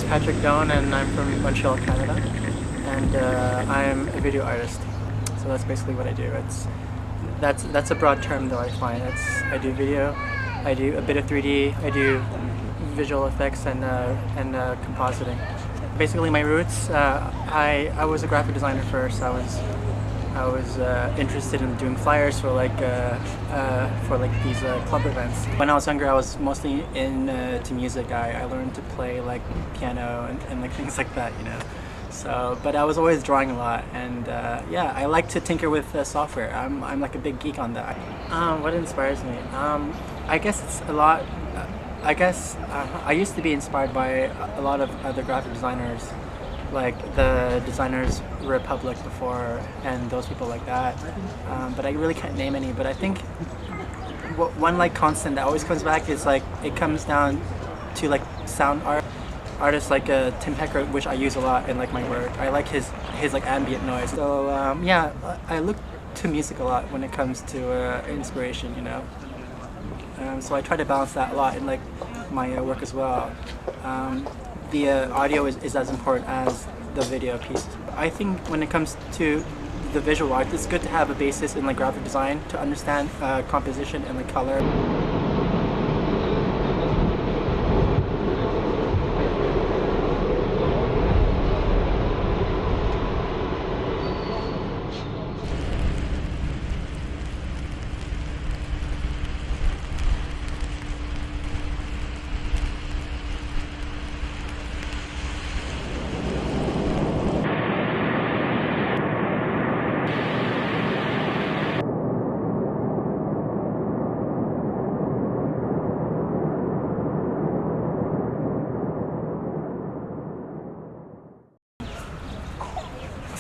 Patrick Doan and I'm from Montreal, Canada, and I'm a video artist. So that's basically what I do. That's a broad term though, I find. I do video, I do a bit of 3D, I do visual effects and compositing. Basically my roots, I was a graphic designer first. I was interested in doing flyers for these club events. When I was younger, I was mostly into music. I learned to play like piano and like things like that, you know. So, but I was always drawing a lot, and yeah, I like to tinker with software. I'm like a big geek on that. What inspires me? I guess it's a lot. I used to be inspired by a lot of other graphic designers, like the Designers Republic before, and those people like that. But I really can't name any. But I think one like constant that always comes back is like it comes down to like sound art. Artists like Tim Hecker, which I use a lot in like my work. I like his like ambient noise. So yeah, I look to music a lot when it comes to inspiration, you know. So I try to balance that a lot in like my work as well. The audio is as important as the video piece. I think when it comes to the visual art, it's good to have a basis in like graphic design to understand composition and like color.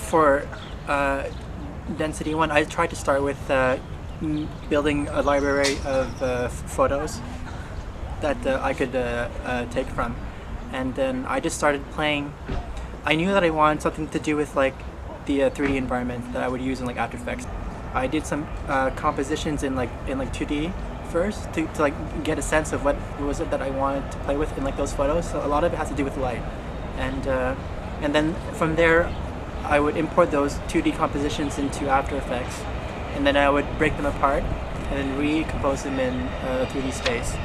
For density one, I tried to start with building a library of photos that I could take from, and then I just started playing. I knew that I wanted something to do with like the 3D environment that I would use in like After Effects. I did some compositions in like 2D first to like get a sense of what was it that I wanted to play with in like those photos. So a lot of it has to do with light, and then from there I would import those 2D compositions into After Effects, and then I would break them apart and then recompose them in 3D space.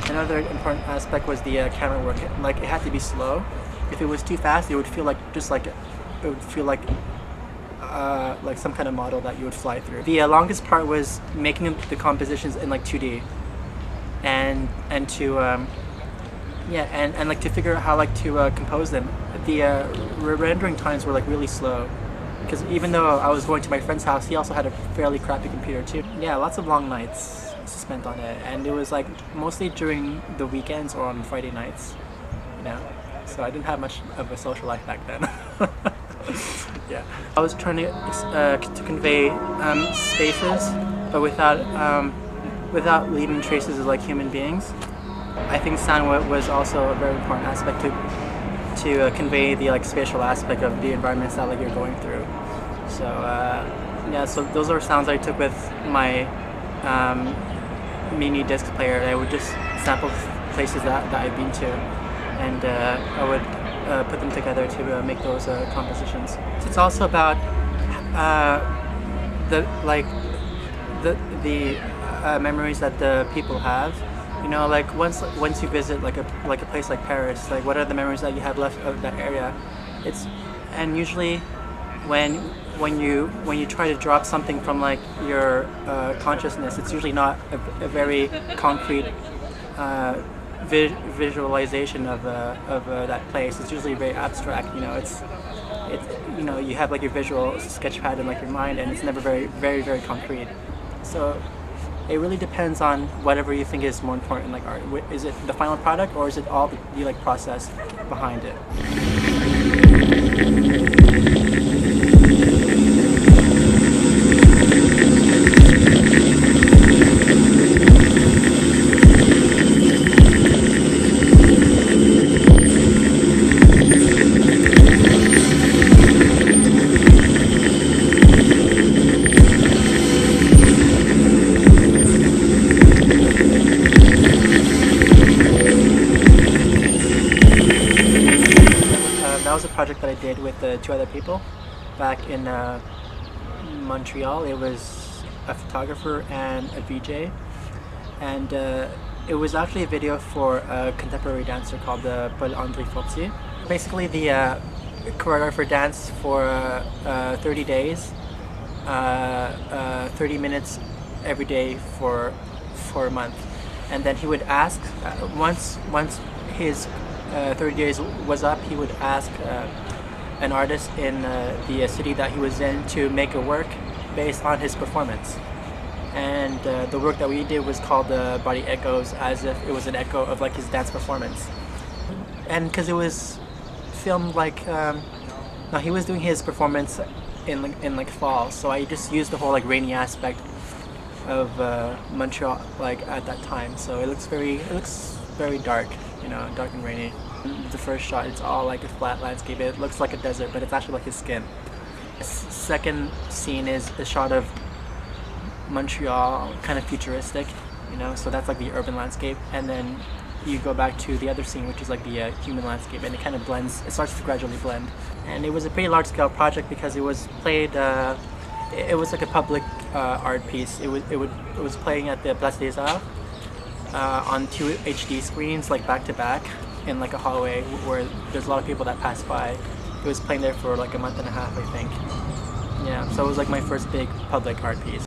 Another important aspect was the camera work. Like it had to be slow. If it was too fast, it would feel like some kind of model that you would fly through. The longest part was making the compositions in like 2D, and to like to figure out how like to compose them. The rendering times were like really slow, because even though I was going to my friend's house, he also had a fairly crappy computer too. Yeah, lots of long nights spent on it, and it was like mostly during the weekends or on Friday nights, you know. So I didn't have much of a social life back then. Yeah, I was trying to convey spaces, but without leaving traces of like human beings. I think sound was also a very important aspect to convey the like spatial aspect of the environments that like you're going through. So yeah, so those are sounds I took with my mini disc player. I would just sample places that I've been to, and I would put them together to make those compositions. It's also about the memories that the people have. You know, like once you visit like a place like Paris, like what are the memories that you have left of that area? And usually when you try to drop something from like your consciousness, it's usually not a very concrete visualization of that place. It's usually very abstract. You know, it's you know, you have like your visual sketch pad in like your mind, and it's never very concrete. So it really depends on whatever you think is more important, like art. Is it the final product, or is it all the like process behind it? I did with two other people back in Montreal. It was a photographer and a VJ, and it was actually a video for a contemporary dancer called Paul-André Fortier. Basically, the choreographer danced for 30 days, 30 minutes every day for a month, and then he would ask once his 30 days was up, he would ask an artist in the city that he was in to make a work based on his performance. And the work that we did was called Body Echoes, as if it was an echo of like his dance performance. And because it was filmed like, no, he was doing his performance in like fall, so I just used the whole like rainy aspect of Montreal like at that time. So it looks very dark, you know, dark and rainy. The first shot, it's all like a flat landscape. It looks like a desert, but it's actually like his skin. The second scene is a shot of Montreal, kind of futuristic, you know, so that's like the urban landscape, and then you go back to the other scene, which is like the human landscape, and it kind of blends, it starts to gradually blend. And it was a pretty large scale project because it was played, it was like a public art piece. It was playing at the Place des Arts on 2 HD screens, like back to back, in like a hallway where there's a lot of people that pass by. It was playing there for like a month and a half, I think. Yeah, so it was like my first big public art piece.